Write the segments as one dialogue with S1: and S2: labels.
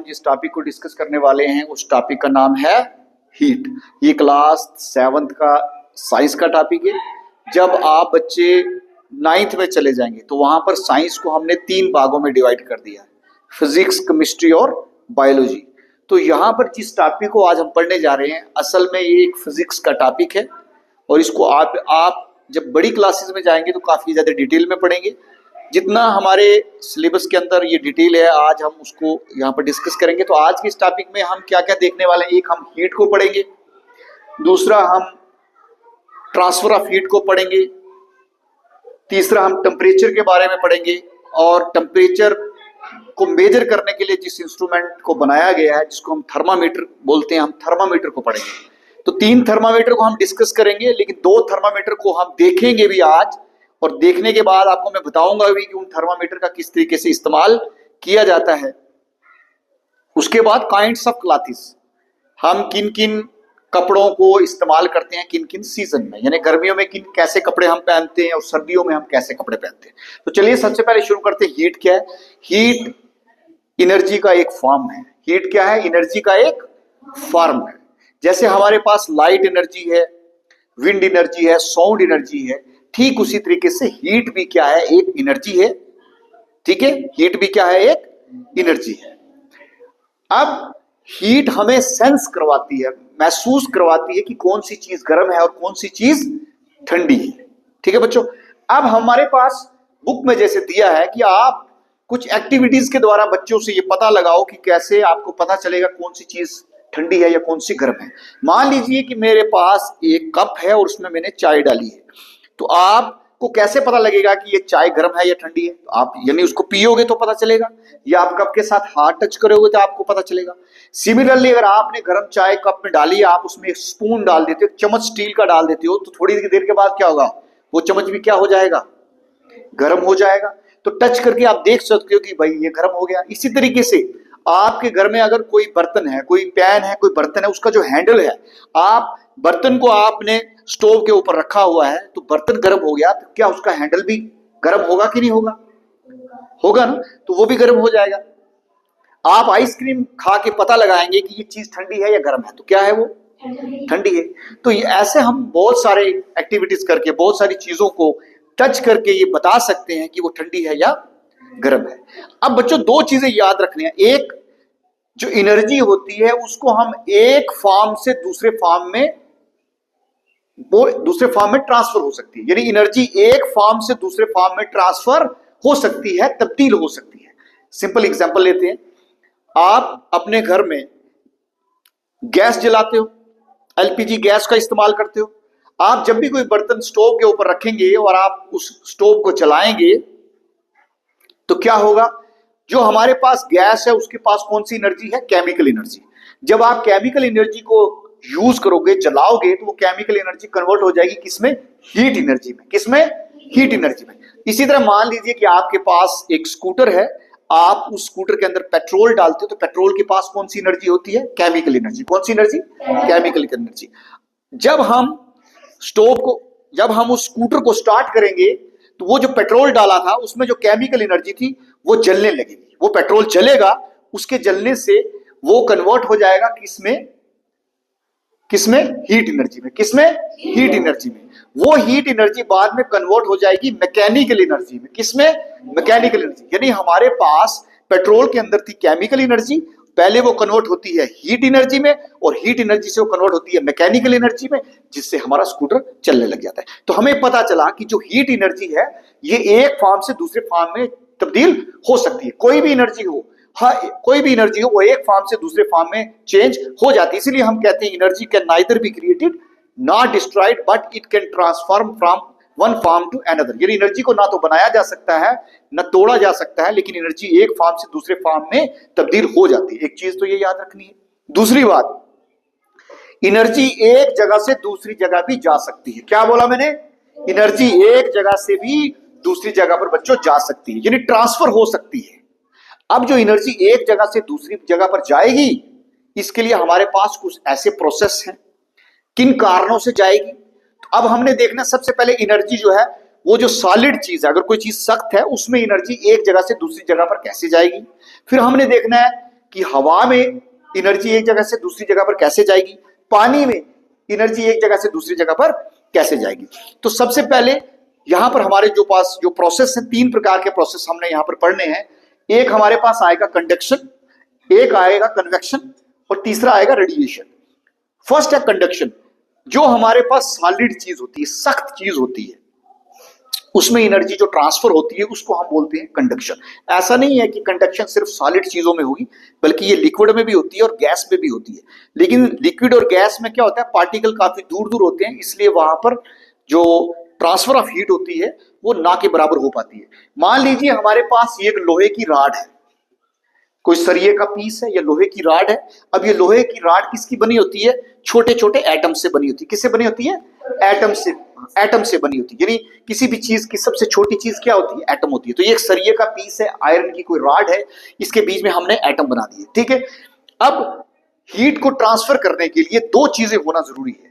S1: जिस टॉपिक को डिस्कस करने वाले हैं उस टॉपिक का नाम है हीट। ये क्लास 7th का साइंस का टॉपिक है। जब आप बच्चे 9th में चले जाएंगे तो वहां पर साइंस को हमने 3 भागों में डिवाइड कर दिया है, फिजिक्स, केमिस्ट्री और बायोलॉजी। तो यहाँ पर जिस टॉपिक को आज हम पढ़ने जा रहे हैं असल में ये एक फिजिक्स का टॉपिक है और इसको आप जब बड़ी क्लासेस में जाएंगे तो काफी ज्यादा डिटेल में पढ़ेंगे। जितना हमारे सिलेबस के अंदर ये डिटेल है आज हम उसको यहाँ पर डिस्कस करेंगे। तो आज के इस टॉपिक में हम क्या क्या देखने वाले हैं, एक हम हीट को पढ़ेंगे, दूसरा हम ट्रांसफर ऑफ हीट को पढ़ेंगे, तीसरा हम टेम्परेचर के बारे में पढ़ेंगे और टेम्परेचर को मेजर करने के लिए जिस इंस्ट्रूमेंट को बनाया गया है जिसको हम थर्मामीटर बोलते हैं, हम थर्मामीटर को पढ़ेंगे। तो 3 थर्मामीटर को हम डिस्कस करेंगे, लेकिन 2 थर्मामीटर को हम देखेंगे भी आज और देखने के बाद आपको मैं बताऊंगा भी कि उन थर्मामीटर का किस तरीके से इस्तेमाल किया जाता है। उसके बाद काइंड्स ऑफ क्लॉथ्स, हम किन किन कपड़ों को इस्तेमाल करते हैं किन किन सीजन में, यानी गर्मियों में किन कैसे कपड़े हम पहनते हैं और सर्दियों में हम कैसे कपड़े पहनते हैं। तो चलिए सबसे पहले शुरू करते हैं। हीट क्या है? हीट एनर्जी का एक फॉर्म है। हीट क्या है? एनर्जी का एक फॉर्म है। जैसे हमारे पास लाइट एनर्जी है, विंड एनर्जी है, साउंड एनर्जी है, ठीक उसी तरीके से हीट भी क्या है? एक एनर्जी है। ठीक है, हीट भी क्या है? एक एनर्जी है। अब हीट हमें सेंस करवाती है, महसूस करवाती है कि कौन सी चीज गर्म है और कौन सी चीज ठंडी है। ठीक है बच्चों, अब हमारे पास बुक में जैसे दिया है कि आप कुछ एक्टिविटीज के द्वारा बच्चों से ये पता लगाओ कि कैसे आपको पता चलेगा कौन सी चीज ठंडी है या कौन सी गर्म है। मान लीजिए कि मेरे पास एक कप है और उसमें मैंने चाय डाली है, तो आपको कैसे पता लगेगा कि ये चाय गर्म है या ठंडी है? तो आप यानी उसको पियोगे तो पता चलेगा, या आप कप के साथ हाथ टच करोगे तो आपको पता चलेगा। सिमिलरली अगर आपने गर्म चाय कप में डाली, आप उसमें एक स्पून डाल देते हो, चम्मच स्टील का डाल देते हो, तो थोड़ी देर के बाद क्या होगा? वो चम्मच भी क्या हो जाएगा? गर्म हो जाएगा। तो टच करके आप देख सकते हो कि भाई ये गर्म हो गया। इसी तरीके से आपके घर में अगर कोई बर्तन है, कोई पैन है, कोई बर्तन है, उसका जो हैंडल है, आप बर्तन को आपने स्टोव के ऊपर रखा हुआ है तो बर्तन गर्म हो गया, तो क्या उसका हैंडल भी गर्म होगा कि नहीं होगा? होगा ना, तो वो भी गर्म हो जाएगा। आप आइसक्रीम खा के पता लगाएंगे कि ये चीज ठंडी है या गर्म है, तो क्या है? वो ठंडी है। तो ऐसे हम बहुत सारे एक्टिविटीज करके, बहुत सारी चीजों को टच करके ये बता सकते हैं कि वो ठंडी है या गर्म है। अब बच्चों 2 चीजें याद रखनी है। एक, जो एनर्जी होती है उसको हम एक फॉर्म से दूसरे फॉर्म में ट्रांसफर हो सकती है, यानी एनर्जी एक फॉर्म से दूसरे फॉर्म में ट्रांसफर हो सकती है, तब्दील हो सकती है। सिंपल एग्जांपल लेते हैं। आप अपने घर में गैस जलाते हो, एलपीजी गैस का इस्तेमाल करते हो। आप जब भी कोई बर्तन स्टोव के ऊपर रखेंगे और आप उस स्टोव को जलाएंगे तो क्या होगा? जो हमारे पास गैस है उसके पास कौन सी एनर्जी है? Chemical energy. जब आप केमिकल एनर्जी को यूज करोगे, जलाओगे, तो वो केमिकल एनर्जी कन्वर्ट हो जाएगी किसमें? हीट एनर्जी में। किसमें? हीट एनर्जी में। इसी तरह मान लीजिए कि आपके पास एक स्कूटर है, आप उस स्कूटर के अंदर पेट्रोल डालते हो, तो पेट्रोल के पास कौन सी एनर्जी होती है? Chemical energy. कौन सी एनर्जी? Chemical energy. जब हम उस स्कूटर को स्टार्ट करेंगे तो वो जो पेट्रोल डाला था उसमें जो केमिकल एनर्जी थी वो जलने लगेगी। वो पेट्रोल जलेगा, उसके जलने से वो कन्वर्ट हो जाएगा किसमें? हीट एनर्जी में। किसमें? हीट एनर्जी में। वो हीट एनर्जी बाद में कन्वर्ट हो जाएगी मैकेनिकल एनर्जी में। किसमें? Mechanical energy. यानी हमारे पास पेट्रोल के अंदर थी केमिकल एनर्जी, पहले वो कन्वर्ट होती है हीट एनर्जी में और हीट एनर्जी से वो कन्वर्ट होती है मैकेनिकल एनर्जी में, जिससे हमारा स्कूटर चलने लग जाता है। तो हमें पता चला कि जो हीट एनर्जी है ये एक फॉर्म से दूसरे फॉर्म में तब्दील हो सकती है। कोई भी एनर्जी हो, कोई भी एनर्जी हो, वो एक फॉर्म से दूसरे फॉर्म में चेंज हो जाती है। इसलिए हम कहते हैं energy can neither be created not destroyed but it can transform from one form to another. यानी एनर्जी को ना तो बनाया जा सकता है ना तोड़ा जा सकता है, लेकिन एनर्जी एक फॉर्म से दूसरे फॉर्म में तब्दील हो जाती है। एक चीज तो ये याद रखनी है। दूसरी बात, एनर्जी एक जगह से दूसरी जगह भी जा सकती है। क्या बोला मैंने? एनर्जी एक जगह से भी दूसरी जगह पर बच्चों जा सकती है, यानी ट्रांसफर हो सकती है। अब जो एनर्जी एक जगह से दूसरी जगह पर जाएगी, इसके लिए हमारे पास कुछ ऐसे प्रोसेस हैं। किन कारणों से जाएगी? तो अब हमने देखना सबसे पहले एनर्जी जो है वो जो सॉलिड चीज है, अगर कोई चीज सख्त है उसमें एनर्जी एक जगह से दूसरी जगह पर कैसे जाएगी। फिर हमने देखना है कि हवा में एनर्जी एक जगह से दूसरी जगह पर कैसे जाएगी, पानी में एनर्जी एक जगह से दूसरी जगह पर कैसे जाएगी। तो सबसे पहले यहां पर हमारे जो पास जो प्रोसेस है, 3 प्रकार के प्रोसेस हमने यहां पर पढ़ने हैं। एक हमारे पास आएगा कंडक्शन, एक आएगा कन्वेक्शन और तीसरा आएगा रेडिएशन। फर्स्ट है कंडक्शन। जो हमारे पास सॉलिड चीज होती है, सख्त चीज होती है, उसमें एनर्जी जो ट्रांसफर होती है उसको हम बोलते हैं कंडक्शन। ऐसा नहीं है कि कंडक्शन सिर्फ सॉलिड चीजों में होगी, बल्कि ये लिक्विड में भी होती है और गैस में भी होती है। लेकिन लिक्विड और गैस में क्या होता है, पार्टिकल काफी दूर दूर होते हैं, इसलिए वहां पर जो ट्रांसफर ऑफ हीट होती है वो ना के बराबर हो पाती है। मान लीजिए हमारे पास ये एक लोहे की राड है, कोई सरिये का पीस है या लोहे की राड है। अब ये लोहे की राड किसकी बनी होती है, छोटे छोटे एटम से बनी होती है। किससे बनी होती है, एटम से, एटम से बनी होती है। यानी किसी भी चीज की सबसे छोटी चीज क्या होती है, एटम होती है। तो ये एक सरिये का पीस है, आयरन की कोई राड है, इसके बीच में हमने एटम बना दिए, ठीक है। अब हीट को ट्रांसफर करने के लिए 2 चीजें होना जरूरी है।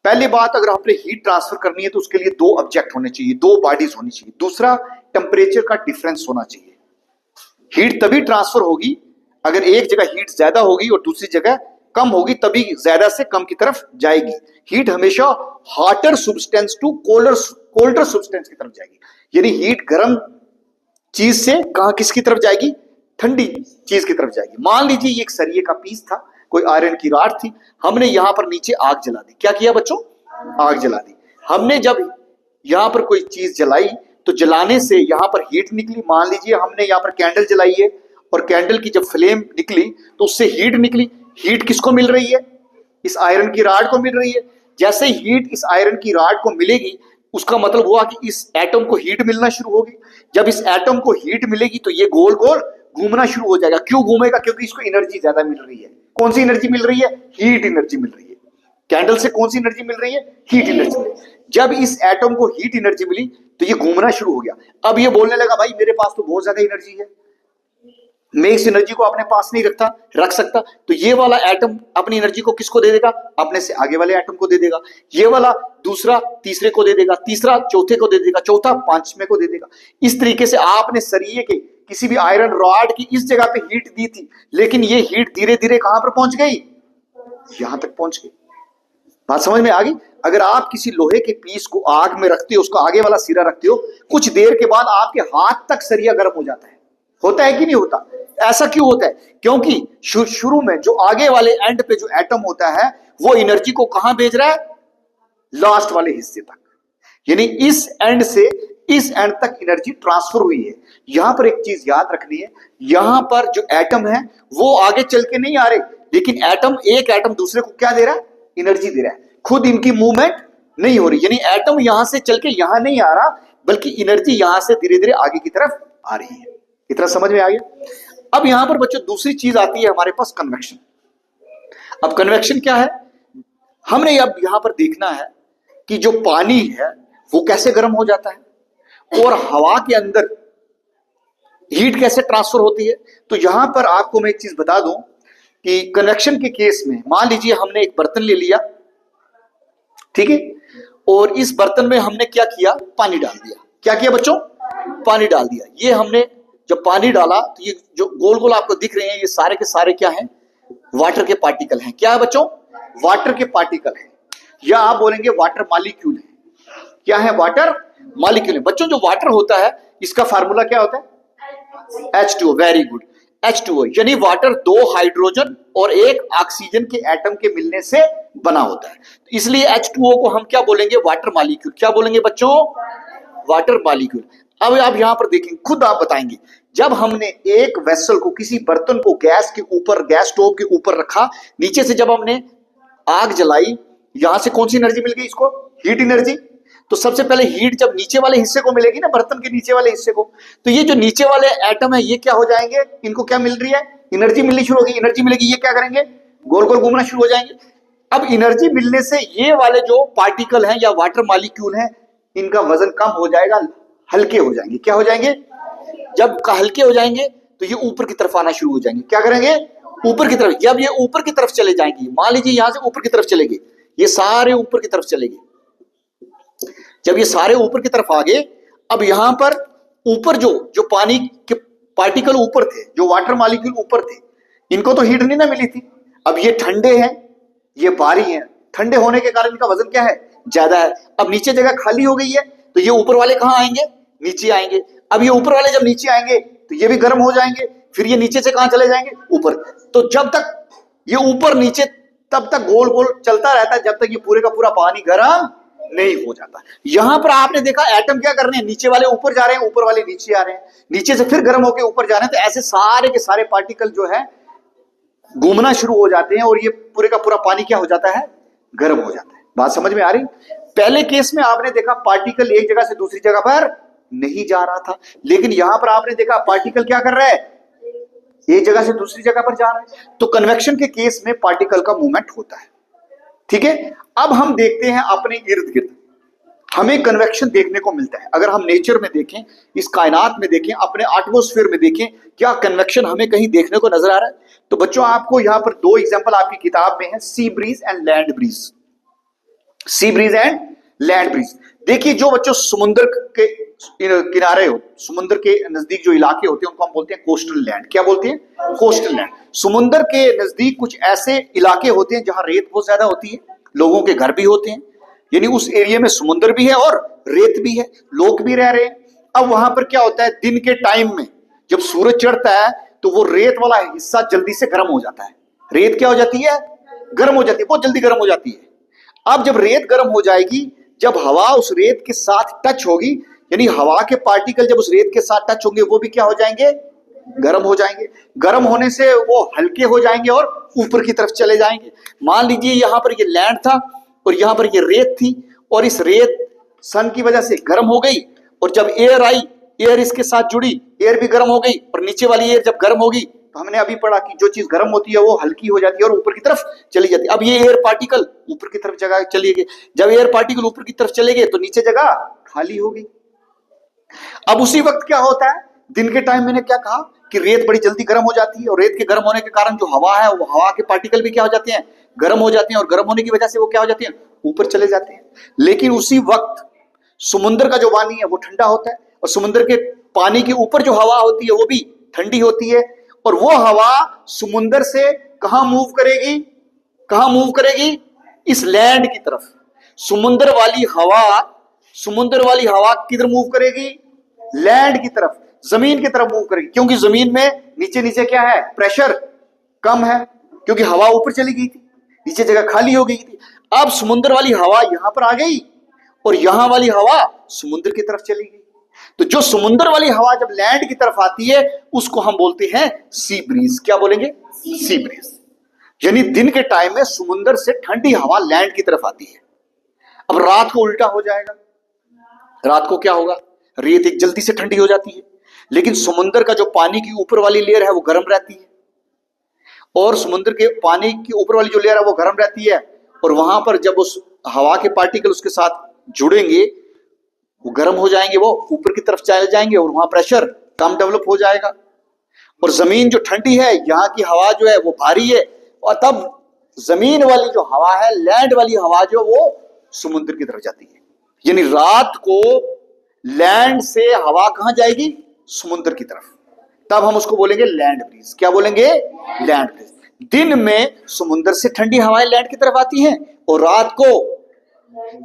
S1: पहली बात, अगर आपने हीट ट्रांसफर करनी है तो उसके लिए 2 ऑब्जेक्ट होने चाहिए, 2 बॉडीज होनी चाहिए। दूसरा, टेम्परेचर का डिफरेंस होना चाहिए। हीट तभी ट्रांसफर होगी अगर एक जगह हीट ज्यादा होगी और दूसरी जगह कम होगी, तभी ज्यादा से कम की तरफ जाएगी। हीट हमेशा hotter substance to colder substance की तरफ जाएगी। यानी हीट गर्म चीज से कहां किसकी तरफ जाएगी, ठंडी चीज की तरफ जाएगी। मान लीजिए ये एक सरिये का पीस था, कोई आयरन की राड थी, हमने यहां पर नीचे आग जला दी। क्या किया बच्चों, आग जला दी। हमने जब यहां पर कोई चीज जलाई तो जलाने से यहां पर हीट निकली। मान लीजिए हमने यहां पर कैंडल जलाई है और कैंडल की जब फ्लेम निकली तो उससे हीट निकली। हीट किसको मिल रही है, इस आयरन की राड को मिल रही है। जैसे हीट इस आयरन की राड को मिलेगी, उसका मतलब हुआ कि इस एटम को हीट मिलना शुरू होगी। जब इस एटम को हीट मिलेगी तो ये गोल गोल घूमना शुरू हो जाएगा। क्यों घूमेगा, क्योंकि इसको एनर्जी ज्यादा मिल रही है। कौन सी एनर्जी मिल रही है, हीट एनर्जी मिल रही है। कैंडल से कौन सी एनर्जी मिल रही है, हीट एनर्जी मिल रही है। जब इस एटम को हीट एनर्जी मिली तो ये घूमना शुरू हो गया। अब ये बोलने लगा, भाई मेरे पास तो बहुत ज्यादा एनर्जी है, मैं इस एनर्जी को अपने पास नहीं रख सकता। तो ये वाला एटम अपनी एनर्जी को किसको दे देगा, अपने से आगे वाले एटम को दे देगा। ये वाला दूसरा तीसरे को दे देगा, तीसरा चौथे को दे देगा, चौथा पांचवें को दे देगा। इस तरीके से आपने सरिये के किसी भी आयरन रॉड की इस जगह पे हीट दी थी, लेकिन ये हीट धीरे धीरे कहां पर पहुंच गई, यहां तक पहुंच गई। बात समझ में आ गई। अगर आप किसी लोहे के पीस को आग में रखते हो, उसका आगे वाला सिरा रखते हो, कुछ देर के बाद आपके हाथ तक सरिया गर्म हो जाता है। होता है कि नहीं होता, ऐसा क्यों होता है, क्योंकि शुरू में जो आगे वाले एंड पे जो एटम होता है वो एनर्जी को कहां भेज रहा है, लास्ट वाले हिस्से तक। यानी इस एंड से इस एंड तक एनर्जी ट्रांसफर हुई है। यहां पर एक चीज याद रखनी है, यहां पर जो एटम है वो आगे चल के नहीं आ रहे, लेकिन एक एटम दूसरे को क्या दे रहा है, एनर्जी दे रहा है। खुद इनकी मूवमेंट नहीं हो रही। यानी एटम यहां से चल के यहां नहीं आ रहा, बल्कि एनर्जी यहां से धीरे धीरे आगे की तरफ आ रही है। इतना समझ में आ गया। अब यहां पर बच्चों दूसरी चीज आती है हमारे पास, कन्वेक्शन। अब कन्वेक्शन क्या है, हमने अब यहां पर देखना है कि जो पानी है वो कैसे गर्म हो जाता है और हवा के अंदर हीट कैसे ट्रांसफर होती है। तो यहां पर आपको मैं एक चीज बता दूं कि कन्वेक्शन के केस में मान लीजिए हमने एक बर्तन ले लिया, ठीक है, और इस बर्तन में हमने क्या किया, पानी डाल दिया। क्या किया बच्चों, पानी डाल दिया। ये हमने जब पानी डाला तो ये जो गोल गोल आपको दिख रहे हैं ये सारे के सारे क्या हैं, वाटर के पार्टिकल हैं। क्या है बच्चों, वाटर के पार्टिकल हैं, या आप बोलेंगे वाटर मॉलिक्यूल है। क्या है, वाटर मॉलिक्यूल है। बच्चों जो वाटर होता है इसका फार्मूला क्या होता है, H2O। वेरी गुड, H2O यानी वाटर 2 हाइड्रोजन और 1 ऑक्सीजन के एटम के मिलने से बना होता है। इसलिए H2O को हम क्या बोलेंगे, वाटर मॉलिक्यूल। क्या बोलेंगे बच्चों, वाटर मॉलिक्यूल। अब आप यहां पर देखेंगे, खुद आप बताएंगे, जब हमने एक वेसल को, किसी बर्तन को गैस के ऊपर, गैस स्टोव के ऊपर रखा, नीचे से जब हमने आग जलाई, यहां से कौन सी एनर्जी मिल गई इसको, हीट एनर्जी। तो सबसे पहले हीट जब नीचे वाले हिस्से को मिलेगी ना, बर्तन के नीचे वाले हिस्से को, तो ये जो नीचे वाले एटम है ये क्या हो जाएंगे, इनको क्या मिल रही है, एनर्जी मिलनी शुरू होगी। एनर्जी मिलेगी, ये क्या करेंगे, गोल गोल घूमना शुरू हो जाएंगे। अब एनर्जी मिलने से ये वाले जो पार्टिकल हैं या वाटर मॉलिक्यूल हैं, इनका वजन कम हो जाएगा, हल्के हो जाएंगे। क्या हो जाएंगे, जब हल्के हो जाएंगे तो ये ऊपर की तरफ आना शुरू हो जाएंगे। क्या करेंगे, ऊपर की तरफ। जब ये ऊपर की तरफ चले जाएंगे, मान लीजिए यहां से ऊपर की तरफ चलेंगे, ये सारे ऊपर की तरफ चलेंगे। जब ये सारे ऊपर की तरफ आ गए, अब यहां पर ऊपर जो पानी के पार्टिकल ऊपर थे, जो वाटर मॉलिक्यूल ऊपर थे, इनको तो हीट नहीं ना मिली थी। अब ये ठंडे हैं, ये भारी हैं, ठंडे होने के कारण इनका वजन क्या है, ज्यादा है। अब नीचे जगह खाली हो गई है तो ये ऊपर वाले कहां आएंगे, नीचे आएंगे। अब ये ऊपर वाले जब नीचे आएंगे तो ये भी गर्म हो जाएंगे, फिर ये नीचे से कहां चले जाएंगे, ऊपर। तो जब तक ये ऊपर नीचे तब तक गोल गोल चलता रहता है, जब तक ये पूरे का पूरा पानी गर्म नहीं हो जाता। यहां पर आपने देखा एटम क्या कर रहे हैं, नीचे वाले ऊपर जा रहे हैं, ऊपर वाले नीचे आ रहे हैं, नीचे से फिर गर्म होकर ऊपर जा रहे हैं। तो ऐसे सारे के सारे पार्टिकल जो है घूमना शुरू हो जाते हैं और ये पूरे का पूरा पानी क्या हो जाता है, गर्म हो जाता है। बात समझ में आ रही। पहले केस में आपने देखा पार्टिकल एक जगह से दूसरी जगह पर नहीं जा रहा था, लेकिन यहां पर आपने देखा पार्टिकल क्या कर रहा है, एक जगह से दूसरी जगह पर जा रहा है। तो कन्वेक्शन के केस में पार्टिकल का मूवमेंट होता है। ठीक है, अब हम देखते हैं अपने इर्द गिर्द हमें कन्वेक्शन देखने को मिलता है। अगर हम नेचर में देखें, इस कायनात में देखें, अपने एटमॉस्फेयर में देखें, क्या कन्वेक्शन हमें कहीं देखने को नजर आ रहा है। तो बच्चों आपको यहां पर दो एग्जांपल आपकी किताब में है, sea breeze and land breeze. Sea breeze and land breeze. देखिए जो बच्चों समुद्र के किनारे हो, समुद्र के नजदीक जो इलाके होते हैं उनको हम बोलते हैं कोस्टल लैंड। क्या बोलते हैं, कोस्टल लैंड। समुद्र के नजदीक कुछ ऐसे इलाके होते हैं जहां रेत बहुत ज्यादा होती है, लोगों के घर भी होते हैं, यानी उस एरिया में समुद्र भी है और रेत भी है, लोग भी रह रहे हैं। अब वहां पर क्या होता है, दिन के टाइम में जब सूरज चढ़ता है तो वो रेत वाला हिस्सा जल्दी से गर्म हो जाता है। रेत क्या हो जाती है, गर्म हो जाती है, बहुत जल्दी गर्म हो जाती है। अब जब रेत गर्म हो जाएगी, जब हवा उस रेत के साथ टच होगी, यानी हवा के पार्टिकल जब उस रेत के साथ टच होंगे वो भी क्या हो जाएंगे, गर्म हो जाएंगे। गर्म होने से वो हल्के हो जाएंगे और ऊपर की तरफ चले जाएंगे। मान लीजिए यहां पर ये लैंड था और यहां पर ये रेत थी, और इस रेत सन की वजह से गर्म हो गई, और जब एयर आई, एयर इसके साथ जुड़ी, एयर भी गर्म हो गई, और नीचे वाली एयर जब गर्म होगी तो हमने अभी पढ़ा कि जो चीज गर्म होती है वो हल्की हो जाती है और ऊपर की तरफ चली जाती है। अब ये एयर पार्टिकल ऊपर की तरफ जगह चली गई। जब एयर पार्टिकल ऊपर की तरफ चले गए तो नीचे जगह खाली हो गई। अब उसी वक्त क्या होता है, दिन के टाइम मैंने क्या कहा कि रेत बड़ी जल्दी गर्म हो जाती है, और रेत के गर्म होने के कारण जो हवा है वो हवा के पार्टिकल भी क्या हो जाते हैं, गर्म हो जाते हैं, और गर्म होने की वजह से वो क्या हो जाते हैं, ऊपर चले जाते हैं। लेकिन उसी वक्त समुद्र का जो पानी है वो ठंडा होता है, और समुद्र के पानी के ऊपर जो हवा होती है वो भी ठंडी होती है, और वो हवा समुद्र से कहां मूव करेगी, कहां मूव करेगी, इस लैंड की तरफ। समुद्र वाली हवा किधर मूव करेगी, लैंड की तरफ, जमीन की तरफ मूव करेगी, क्योंकि जमीन में नीचे नीचे क्या है, प्रेशर कम है, क्योंकि हवा ऊपर चली गई थी, नीचे जगह खाली हो गई थी। अब समुद्र वाली हवा यहां पर आ गई और यहां वाली हवा समुद्र की तरफ चली गई। तो जो समुद्र वाली हवा जब लैंड की तरफ आती है उसको हम बोलते हैं सी ब्रीज। क्या बोलेंगे, सी ब्रीज। यानी दिन के टाइम में समुद्र से ठंडी हवा लैंड की तरफ आती है। अब रात को उल्टा हो जाएगा, रात को क्या होगा, रेत एक जल्दी से ठंडी हो जाती है, लेकिन समुद्र का जो पानी की ऊपर वाली लेयर है वो गर्म रहती है, और समुद्र के पानी की ऊपर वाली जो लेयर है वो गर्म रहती है, और वहां पर जब उस हवा के पार्टिकल उसके साथ जुड़ेंगे वो गर्म हो जाएंगे, वो ऊपर की तरफ चले जाएंगे, और वहां प्रेशर कम डेवलप हो जाएगा, और जमीन जो ठंडी है, यहाँ की हवा जो है वो भारी है, और तब जमीन वाली जो हवा है, लैंड वाली हवा जो वो समुद्र की तरफ जाती है। यानी रात को लैंड से हवा कहां जाएगी, समुद्र की तरफ, तब हम उसको बोलेंगे लैंड ब्रीज। क्या बोलेंगे, लैंड ब्रीज। दिन में समुद्र से ठंडी हवाएं लैंड की तरफ आती हैं, और रात को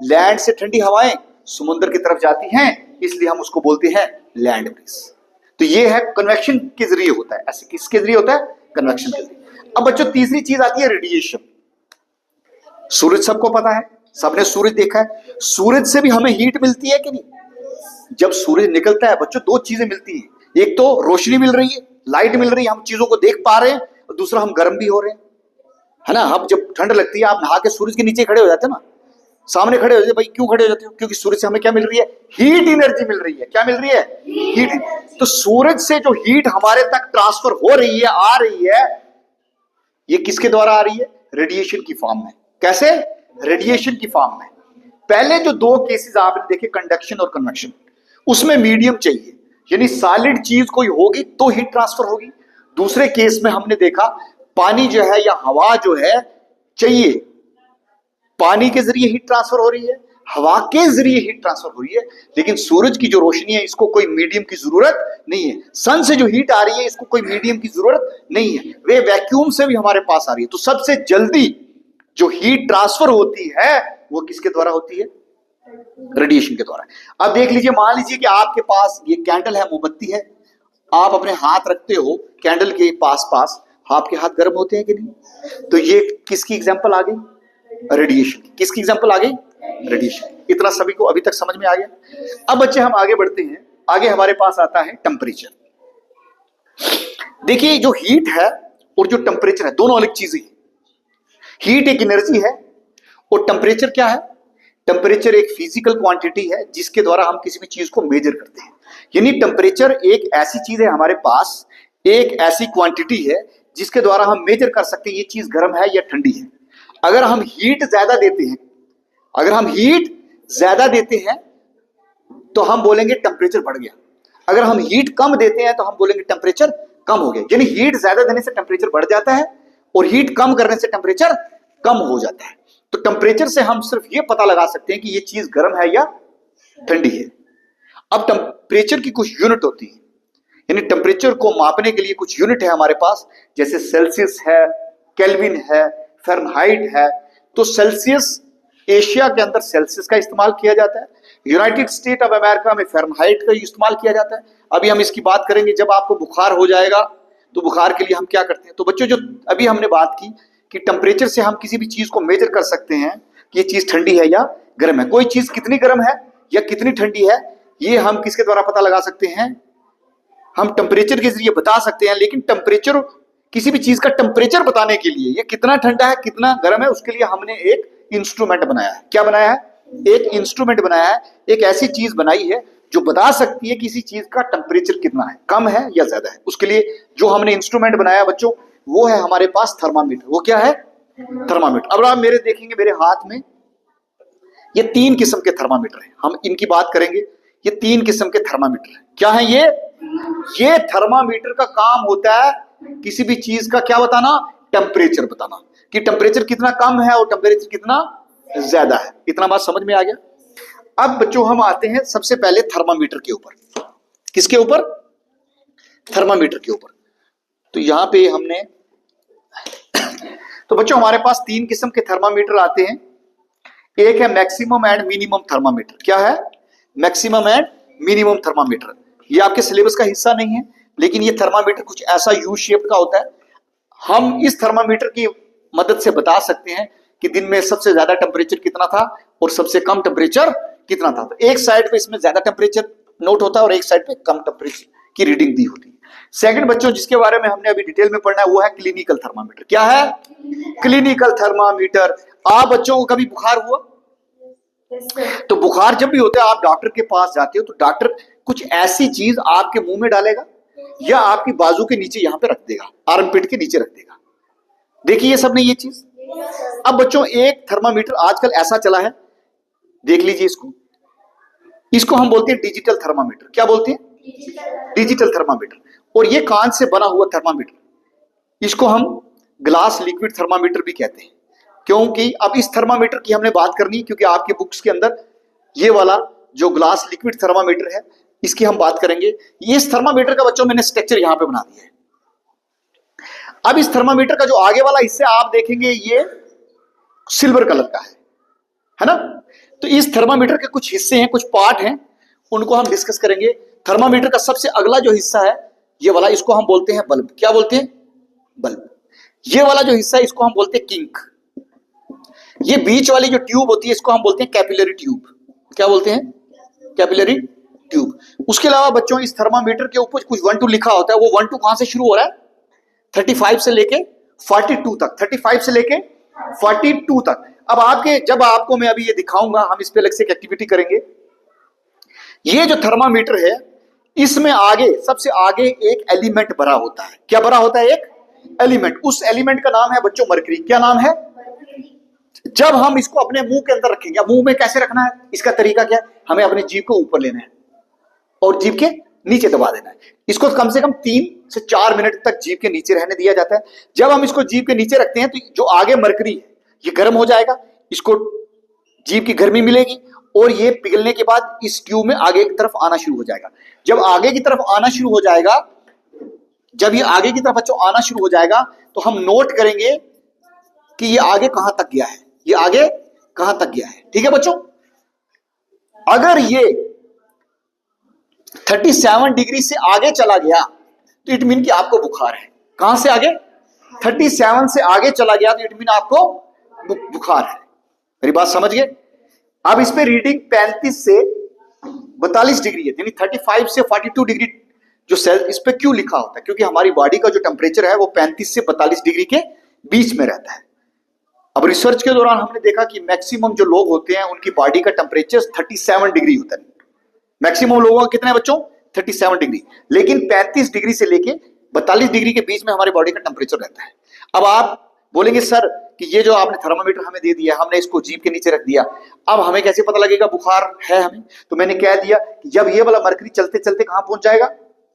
S1: लैंड से ठंडी हवाएं समुद्र की तरफ जाती हैं, इसलिए हम उसको बोलते हैं लैंड ब्रीज। तो ये है कन्वेक्शन के जरिए होता है। ऐसे किसके जरिए होता है, कन्वेक्शन के जरिए। अब बच्चों तीसरी चीज आती है रेडिएशन। सूरज सबको पता है, सबने सूरज देखा है। सूरज से भी हमें हीट मिलती है कि नहीं। जब सूरज निकलता है बच्चों दो चीजें मिलती है, एक तो रोशनी मिल रही है, लाइट मिल रही है, हम चीजों को देख पा रहे हैं, और दूसरा हम गर्म भी हो रहे हैं, है ना। अब जब ठंड लगती है आप नहा के सूरज के नीचे खड़े हो जाते हैं ना, सामने खड़े हो जाते, भाई क्यों खड़े हो जाते हो, क्योंकि सूरज से हमें क्या मिल रही है, हीट एनर्जी मिल रही है। क्या मिल रही है, हीट। तो सूरज से जो हीट हमारे तक ट्रांसफर हो रही है, आ रही है, ये किसके द्वारा आ रही है, रेडिएशन की फॉर्म में। कैसे, रेडिएशन की फॉर्म में। पहले जो दो केसेस आपने देखे, कंडक्शन और कन्वेक्शन, उसमें मीडियम चाहिए, यानी सॉलिड चीज कोई होगी तो हीट ट्रांसफर होगी। दूसरे केस में हमने देखा पानी जो है या हवा जो है चाहिए, पानी के जरिए हीट ट्रांसफर हो रही है, हवा के जरिए हीट ट्रांसफर हो रही है, लेकिन सूरज की जो रोशनी है इसको कोई मीडियम की जरूरत नहीं है। सन से जो हीट आ रही है इसको कोई मीडियम की जरूरत नहीं है, वे वैक्यूम से भी हमारे पास आ रही है। तो सबसे जल्दी जो हीट ट्रांसफर होती है वो किसके द्वारा होती है? रेडिएशन के द्वारा। अब देख लीजिए, मान लीजिए कि आपके पास ये कैंडल है, मोमबत्ती है, आप अपने हाथ रखते हो कैंडल के पास पास, आपके हाथ गर्म होते हैं कि नहीं? तो ये किसकी एग्जांपल आ गई? रेडिएशन। किसकी एग्जांपल आ गई? रेडिएशन। इतना सभी को अभी तक समझ में आ गया? अब बच्चे हम आगे बढ़ते हैं। आगे हमारे पास आता है टेम्परेचर। देखिए, जो हीट है और जो टेम्परेचर है दोनों अलग चीजें हैं। हीट एक एनर्जी है और टेम्परेचर क्या है? टेम्परेचर एक फिजिकल क्वांटिटी है जिसके द्वारा हम किसी भी चीज को मेजर करते हैं। यानी टेम्परेचर एक ऐसी चीज है हमारे पास, एक ऐसी क्वांटिटी है जिसके द्वारा हम मेजर कर सकते हैं ये चीज गर्म है या ठंडी है। अगर हम हीट ज्यादा देते हैं, अगर हम हीट ज्यादा देते हैं तो हम बोलेंगे टेम्परेचर बढ़ गया। अगर हम हीट कम देते हैं तो हम बोलेंगे टेम्परेचर कम हो गया। यानी हीट ज्यादा देने से टेम्परेचर बढ़ जाता है और हीट कम करने से टेम्परेचर कम हो जाता है। तो टेम्परेचर से हम सिर्फ ये पता लगा सकते हैं कि ये चीज गर्म है या ठंडी है। अब टेम्परेचर की कुछ यूनिट होती है, यानी टेम्परेचर को मापने के लिए कुछ यूनिट है हमारे पास, जैसे सेल्सियस है, केल्विन है, फ़ारेनहाइट है। तो सेल्सियस, एशिया के अंदर सेल्सियस का इस्तेमाल किया जाता है, यूनाइटेड स्टेट ऑफ अमेरिका में फ़ारेनहाइट का इस्तेमाल किया जाता है। अभी हम इसकी बात करेंगे। जब आपको बुखार हो जाएगा तो बुखार के लिए हम क्या करते हैं? तो बच्चों, जो अभी हमने बात की कि टेम्परेचर से हम किसी भी चीज को मेजर कर सकते हैं कि ये चीज ठंडी है या गर्म है। कोई चीज कितनी गर्म है या कितनी ठंडी है, ये हम किसके द्वारा पता लगा सकते हैं? हम टेम्परेचर के जरिए बता सकते हैं। लेकिन टेम्परेचर, किसी भी चीज का टेम्परेचर बताने के लिए, ये कितना ठंडा है कितना गर्म है, उसके लिए हमने एक इंस्ट्रूमेंट बनाया है। क्या बनाया है? एक इंस्ट्रूमेंट बनाया है। एक ऐसी चीज बनाई है जो बता सकती है किसी चीज का टेम्परेचर कितना है, कम है या ज्यादा है। उसके लिए जो हमने इंस्ट्रूमेंट बनाया बच्चों, वो है हमारे पास थर्मामीटर। वो क्या है? थर्मामीटर। अब आप मेरे देखेंगे, मेरे हाथ में ये 3 किस्म के थर्मामीटर हैं। हम इनकी बात करेंगे। ये 3 किस्म के थर्मामीटर हैं। क्या है ये थर्मामीटर का काम होता है किसी भी चीज का क्या बताना? टेम्परेचर बताना, कि टेम्परेचर कितना कम है और टेम्परेचर कितना ज्यादा है। इतना बात समझ में आ गया? अब बच्चों हम आते हैं सबसे पहले थर्मामीटर के ऊपर। किसके ऊपर? थर्मामीटर के ऊपर। तो यहां पे हमने तो बच्चों हमारे पास 3 किस्म के थर्मामीटर आते हैं। एक है मैक्सिमम एंड मिनिमम थर्मामीटर। क्या है? Maximum and minimum thermometer. ये आपके सिलेबस का हिस्सा नहीं है, लेकिन ये थर्मामीटर कुछ ऐसा यू शेप का होता है। हम इस थर्मामीटर की मदद से बता सकते हैं कि दिन में सबसे ज्यादा टेम्परेचर कितना था और सबसे कम टेम्परेचर कितना था। तो एक साइड पे इसमें ज्यादा टेम्परेचर नोट होता है और एक साइड पे कम टेम्परेचर की रीडिंग दी होती है। सेकंड बच्चों, जिसके बारे में हमने अभी डिटेल में पढ़ना है, वो है क्लिनिकल थर्मामीटर। क्या है? Clinical thermometer. आप बच्चों को कभी बुखार हुआ? तो बुखार जब भी होता है आप डॉक्टर के पास जाते हो तो डॉक्टर कुछ ऐसी चीज आपके मुंह में डालेगा या आपकी बाजू के नीचे यहां पे रख देगा, आर्मपिट के नीचे रख देगा। देखिए ये सब नहीं, ये चीज। अब बच्चों एक थर्मामीटर आजकल ऐसा चला है, देख लीजिए इसको। इसको हम बोलते हैं डिजिटल थर्मामीटर। क्या बोलते हैं? Digital thermometer. और ये कांच से बना हुआ थर्मामीटर, इसको हम ग्लास लिक्विड थर्मामीटर भी कहते हैं। क्योंकि अब इस थर्मामीटर की हमने बात करनी है, क्योंकि आपके बुक्स के अंदर ये वाला जो ग्लास लिक्विड थर्मामीटर है इसकी हम बात करेंगे। ये इस थर्मामीटर का बच्चों मैंने स्ट्रक्चर यहां पे बना दिया है। अब इस थर्मामीटर का जो आगे वाला हिस्सा आप देखेंगे ये सिल्वर कलर का है ना? तो इस थर्मामीटर के कुछ हिस्से हैं, कुछ पार्ट हैं, उनको हम डिस्कस करेंगे। थर्मामीटर का सबसे अगला जो हिस्सा है ये वाला, इसको हम बोलते हैं बल्ब। क्या बोलते हैं? बल्ब। ये वाला जो हिस्सा है इसको हम बोलते हैं किंक। ये बीच वाली जो ट्यूब होती है इसको हम बोलते हैं कैपिलरी ट्यूब। क्या बोलते हैं? Capillary tube. उसके अलावा बच्चों इस थर्मामीटर के ऊपर कुछ 1 2 लिखा होता है। वो 1 2 कहां से शुरू हो रहा है? 35 से लेके 42 तक। 35 से लेके 42 तक। अब आपके, जब आपको मैं अभी ये दिखाऊंगा, हम इस पे अलग से एक एक्टिविटी करेंगे। ये जो थर्मामीटर है इसमें आगे, सबसे आगे एक एलिमेंट भरा होता है। क्या भरा होता है? एक एलिमेंट। उस एलिमेंट का नाम है बच्चों मरकरी। क्या नाम है? जब हम इसको अपने मुंह के अंदर रखेंगे, मुंह में कैसे रखना है? इसका तरीका क्या है? हमें अपनी जीभ को ऊपर लेना है और जीभ के नीचे दबा देना है। इसको कम से कम 3 से 4 मिनट तक जीभ के नीचे रहने दिया जाता है। जब हम इसको जीभ के नीचे रखते हैं तो जो आगे मरकरी है ये गर्म हो जाएगा, इसको जीभ की गर्मी मिलेगी और ये पिघलने के बाद इस ट्यूब में आगे की तरफ आना शुरू हो जाएगा। जब आगे की तरफ आना शुरू हो जाएगा, जब ये आगे की तरफ बच्चों आना शुरू हो जाएगा, तो हम नोट करेंगे कि ये आगे कहां तक गया है, ये आगे कहां तक गया है। ठीक है बच्चों, अगर ये 37 डिग्री से आगे चला गया तो इट मीन कि आपको बुखार है। कहां से आगे? 37 से आगे चला गया तो इट मीन आपको बुखार है। मेरी बात समझ गए? अब इस पे रीडिंग 35 से 42 डिग्री है, यानी 35 से 42 डिग्री जो सेल इस पे क्यों लिखा होता है? क्योंकि हमारी बॉडी का जो टेम्परेचर है वो 35 से 42 डिग्री के बीच में रहता है। अब रिसर्च के दौरान हमने देखा कि मैक्सिमम जो लोग होते हैं उनकी बॉडी का टेम्परेचर 37 डिग्री होता है। मैक्सिमम लोगों का कितना है बच्चों? 37 डिग्री। लेकिन 35 डिग्री से लेके 42 डिग्री के बीच में हमारी बॉडी का टेम्परेचर रहता है। अब आप बोलेंगे सर कि ये जो आपने थर्मामीटर हमें दे दिया, हमने इसको जीभ के नीचे रख दिया, अब हमें कैसे पता लगेगा बुखार है हमें? तो मैंने कह दिया कि जब ये वाला मरकरी चलते चलते कहां पहुंच जाएगा?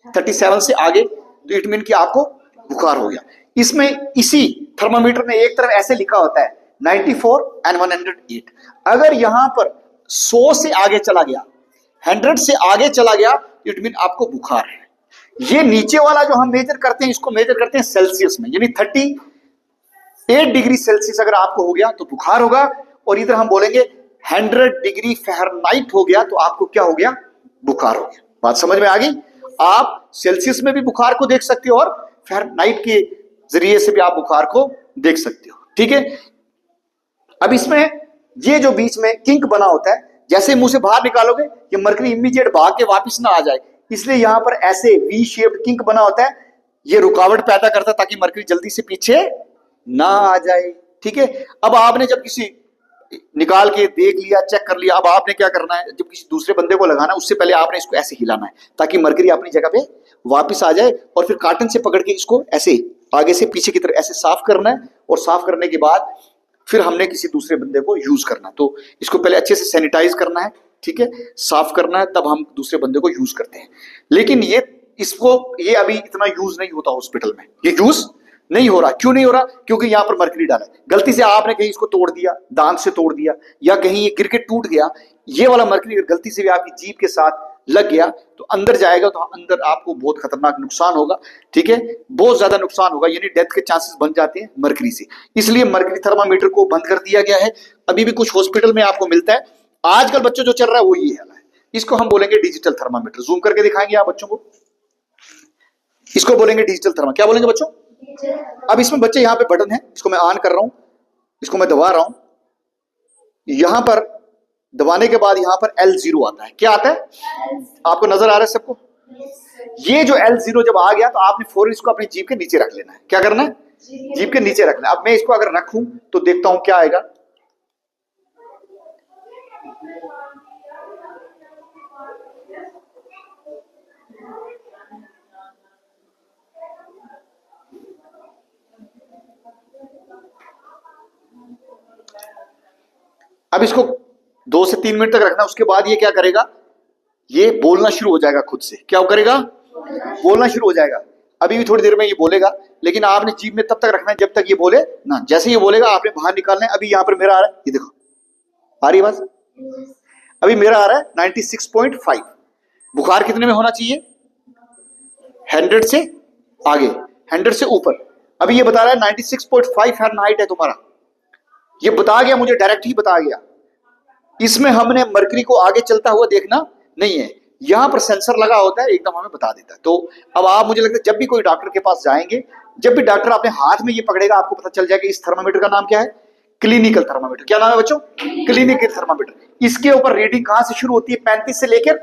S1: 37 से आगे, तो इट मीन कि आपको बुखार हो गया। इसमें इसी थर्मामीटर में एक तरफ ऐसे लिखा होता है 94 and 108। अगर यहां पर 100 से आगे चला गया, 100 से आगे चला गया, इट मीन आपको बुखार है। ये नीचे वाला जो हम मेजर करते हैं, इसको मेजर करते हैं सेल्सियस में, यानी 38 डिग्री सेल्सियस अगर आपको हो गया तो बुखार होगा। और इधर हम बोलेंगे 100 डिग्री फ़ारेनहाइट हो गया तो आपको क्या हो गया? बुखार हो गया। बात समझ में आ गई? आप सेल्सियस में भी बुखार को देख सकते हो और फ़ारेनहाइट के जरिए से भी आप बुखार को देख सकते हो। ठीक है, अब इसमें ये जो बीच में किंक बना होता है, जैसे मुंह से बाहर निकालोगे ये मरकरी इमीडिएट भाग के वापस ना आ जाए, इसलिए यहां पर ऐसे वी शेप्ड किंक बना होता है। ये रुकावट पैदा करता है ताकि मरकरी जल्दी से पीछे ना आ जाए। ठीक है, अब आपने जब किसी निकाल के देख लिया, चेक कर लिया, अब आपने क्या करना है? जब किसी दूसरे बंदे को लगाना है उससे पहले आपने इसको ऐसे हिलाना है ताकि मरकरी अपनी जगह पे वापस आ जाए, और फिर कार्टन से पकड़ के इसको ऐसे आगे से पीछे की तरफ ऐसे साफ करना है। और साफ करने के बाद फिर हमने किसी दूसरे बंदे को यूज करना है, तो इसको पहले अच्छे से सैनिटाइज करना है, ठीक है, साफ करना है, तब हम दूसरे बंदे को यूज करते हैं। लेकिन ये अभी इतना यूज नहीं होता हॉस्पिटल में, ये यूज नहीं हो रहा। क्यों नहीं हो रहा? क्योंकि यहां पर मरकरी डाला है। गलती से आपने कहीं इसको तोड़ दिया, दांत से तोड़ दिया, या कहीं ये गिर के टूट गया, ये वाला मरकरी अगर गलती से भी आपकी जीभ के साथ लग गया तो अंदर जाएगा, तो अंदर आपको बहुत खतरनाक नुकसान होगा। ठीक है, बहुत ज्यादा नुकसान होगा, यानी डेथ के चांसेस बन जाते हैं मरकरी से। इसलिए मरकरी थर्मामीटर को बंद कर दिया गया है। अभी भी कुछ हॉस्पिटल में आपको मिलता है। आजकल बच्चों जो चल रहा है वो ये है, इसको हम बोलेंगे डिजिटल थर्मामीटर। जूम करके दिखाएंगे आप बच्चों को, इसको बोलेंगे डिजिटल थर्मा। क्या बोलेंगे बच्चों? अब इसमें बच्चे यहाँ पे बटन है, इसको मैं ऑन कर रहा हूं, इसको मैं दबा रहा हूं, यहां पर दबाने के बाद यहां पर L0 आता है। क्या आता है? आपको नजर आ रहा है सबको? ये जो L0 जब आ गया तो आपने फौरन इसको अपनी जीभ के नीचे रख लेना है। क्या करना है? जीभ के नीचे रखना है। अब मैं इसको अगर रखूं तो देखता हूं क्या आएगा। अब इसको 2 से 3 मिनट तक रखना, उसके बाद ये क्या करेगा? ये बोलना शुरू हो जाएगा खुद से। क्या करेगा? बोलना शुरू हो जाएगा। अभी भी थोड़ी देर में ये बोलेगा, लेकिन आपने जीभ में तब तक रखना है जब तक ये बोले ना। जैसे ये बोलेगा आपने बाहर निकालना है। अभी यहाँ पर मेरा आ रहा है, ये देखो, आ रही है बात? अभी मेरा आ रहा है 96.5। बुखार कितने में होना चाहिए? 100 से आगे, 100 से ऊपर। अभी ये बता रहा है 96.5 फ़ारेनहाइट है तुम्हारा। ये बता गया मुझे, डायरेक्ट ही बता गया। इसमें हमने मरकरी को आगे चलता हुआ देखना नहीं है, यहां पर सेंसर लगा होता है, एकदम हमें बता देता है। तो अब आप, मुझे लगता है जब भी कोई डॉक्टर के पास जाएंगे, जब भी डॉक्टर अपने हाथ में ये पकड़ेगा, आपको पता चल जाएगा इस थर्मामीटर का नाम क्या है? Clinical thermometer. क्या नाम है बच्चों? Clinical thermometer. इसके ऊपर रीडिंग कहां से शुरू होती है? 35 से लेकर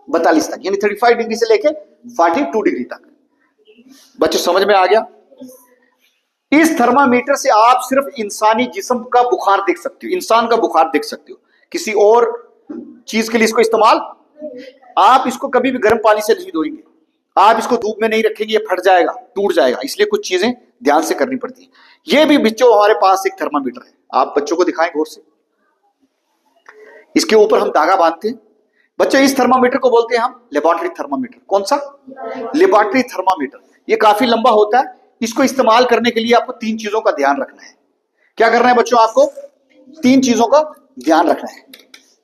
S1: 42 तक, यानी 35 डिग्री से लेकर 42 डिग्री तक। बच्चों समझ में आ गया? इस थर्मामीटर से आप सिर्फ इंसानी जिस्म का बुखार देख सकते हो, इंसान का बुखार देख सकते हो। किसी और चीज के लिए इसको इस्तेमाल, आप इसको कभी भी गर्म पानी से नहीं धोएंगे, आप इसको धूप में नहीं रखेंगे, ये फट जाएगा, टूट जाएगा। इसलिए कुछ चीजें ध्यान से करनी पड़ती है। ये भी बच्चों हमारे पास एक थर्मामीटर है, आप बच्चों को दिखाएं गौर से। इसके ऊपर हम धागा बांधते हैं। बच्चों इस थर्मामीटर को बोलते हैं हम लेबोरेटरी थर्मामीटर। कौन सा? Laboratory thermometer. ये काफी लंबा होता है। इसको इस्तेमाल करने के लिए आपको 3 चीजों का ध्यान रखना है। क्या करना है बच्चों? आपको 3 चीजों का ध्यान रखना है।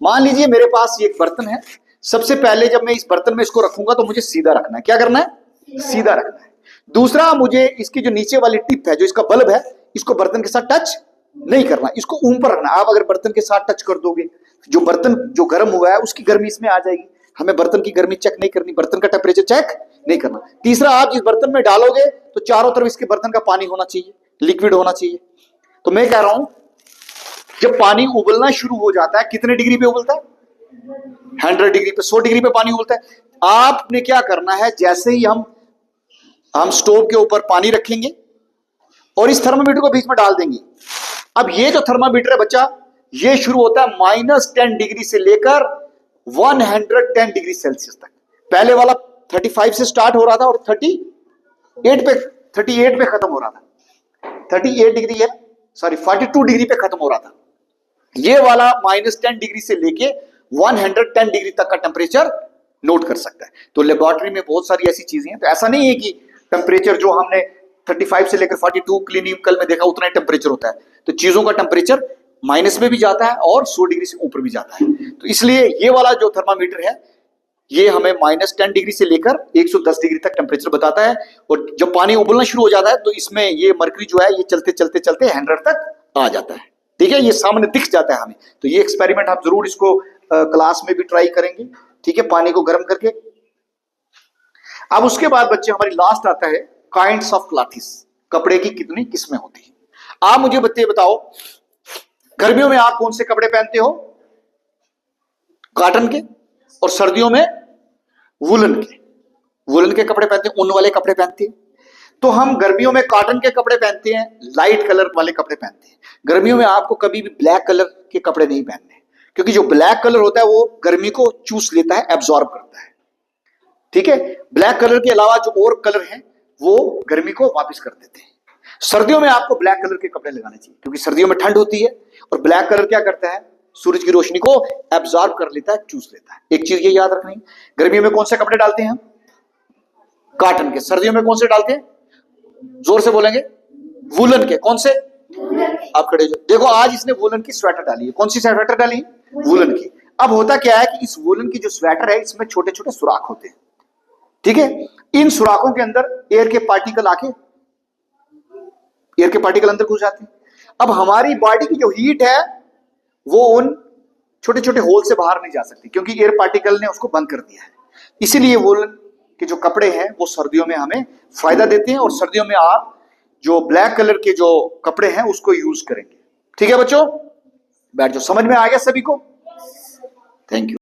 S1: मान लीजिए मेरे पास ये एक बर्तन है, सबसे पहले जब मैं इस बर्तन में इसको रखूंगा तो मुझे सीधा रखना है। क्या करना है? सीधा रखना है। दूसरा, मुझे इसकी जो नीचे वाली टिप है, जो इसका बल्ब है, इसको बर्तन के साथ टच नहीं करना, इसको ऊपर रखना। आप अगर बर्तन के साथ टच कर दोगे, जो बर्तन जो गर्म हुआ है उसकी गर्मी इसमें आ जाएगी। हमें बर्तन की गर्मी चेक नहीं करनी, बर्तन का टेम्परेचर चेक नहीं करना। तीसरा, आप जिस बर्तन में डालोगे तो चारों तरफ इसके बर्तन का पानी होना चाहिए, लिक्विड होना चाहिए। तो मैं कह रहा हूं, जब पानी उबलना शुरू हो जाता है, कितने डिग्री पे उबलता है? 100 डिग्री पे, 100 डिग्री पे पानी उबलता है। आपने क्या करना है, जैसे ही हम स्टोव के ऊपर पानी रखेंगे और इस थर्मामीटर को बीच में डाल देंगे। अब ये जो थर्मामीटर है बच्चा, ये शुरू होता है -10 डिग्री से लेकर 110 डिग्री सेल्सियस तक। पहले वाला 35 से स्टार्ट हो रहा था और 38 पे खत्म हो रहा था। 38 डिग्री है, सॉरी 42 डिग्री पे खत्म हो रहा था। ये वाला -10 डिग्री से लेके 110 डिग्री तक का टेम्परेचर नोट कर सकता है। तो लेबोरेटरी में बहुत सारी ऐसी चीजें हैं। तो ऐसा नहीं है कि टेम्परेचर जो हमने 35 से लेकर 42 क्लिनिकल में देखा उतना ही टेम्परेचर होता है। तो चीजों का टेम्परेचर माइनस में भी जाता है और 100 डिग्री से ऊपर भी जाता है। तो इसलिए ये वाला जो थर्मामीटर है, ये हमें -10 डिग्री से लेकर 110 डिग्री तक टेम्परेचर बताता है। और जब पानी उबलना शुरू हो जाता है तो इसमें ये मरकरी जो है, ये चलते चलते चलते 100 तक आ जाता है। ठीक है, ये सामने दिख जाता है हमें। तो ये एक्सपेरिमेंट आप जरूर इसको क्लास में भी ट्राई करेंगे। ठीक है, पानी को गर्म करके। अब उसके बाद बच्चे हमारी लास्ट आता है काइंड्स ऑफ क्लॉथ्स, कपड़े की कितनी किस्में होती है। आप मुझे बताओ, गर्मियों में आप कौन से कपड़े पहनते हो? कॉटन के। और सर्दियों में वुलन के। वुलन के कपड़े पहनते हैं, ऊन वाले कपड़े पहनते हैं। तो हम गर्मियों में कॉटन के कपड़े पहनते हैं, लाइट कलर वाले कपड़े पहनते हैं। गर्मियों में आपको कभी भी ब्लैक कलर के कपड़े नहीं पहनने, क्योंकि जो ब्लैक कलर होता है वो गर्मी को चूस लेता है, एब्जॉर्ब करता है। ठीक है, ब्लैक कलर के अलावा जो और कलर हैं वो गर्मी को वापस कर देते हैं। सर्दियों में आपको ब्लैक कलर के कपड़े लगाने चाहिए, क्योंकि सर्दियों में ठंड होती है और ब्लैक कलर क्या करता है, सूरज की रोशनी को एब्जॉर्ब कर लेता है, चूस लेता है। एक चीज ये याद रखनी, गर्मियों में कौन से कपड़े डालते हैं हम? कॉटन के। सर्दियों में कौन से डालते हैं? जोर से बोलेंगे, वुलन के। कौन से? आप खड़े जो देखो, आज इसने वुलन की स्वेटर डाली है। कौन सी स्वेटर डाली है? वुलन की। अब होता क्या है कि इस वुलन की जो स्वेटर है, इसमें छोटे छोटे सुराख होते हैं। ठीक है, इन सुराखों के अंदर एयर के पार्टिकल अंदर घुस जाते हैं। अब हमारी बॉडी की जो हीट है वो उन छोटे छोटे होल से बाहर नहीं जा सकती, क्योंकि एयर पार्टिकल ने उसको बंद कर दिया है। इसीलिए वुलन के जो कपड़े हैं वो सर्दियों में हमें फायदा देते हैं। और सर्दियों में आप जो ब्लैक कलर के जो कपड़े हैं उसको यूज करेंगे। ठीक है बच्चों, बैठ जाओ। समझ में आ गया सभी को? Thank you.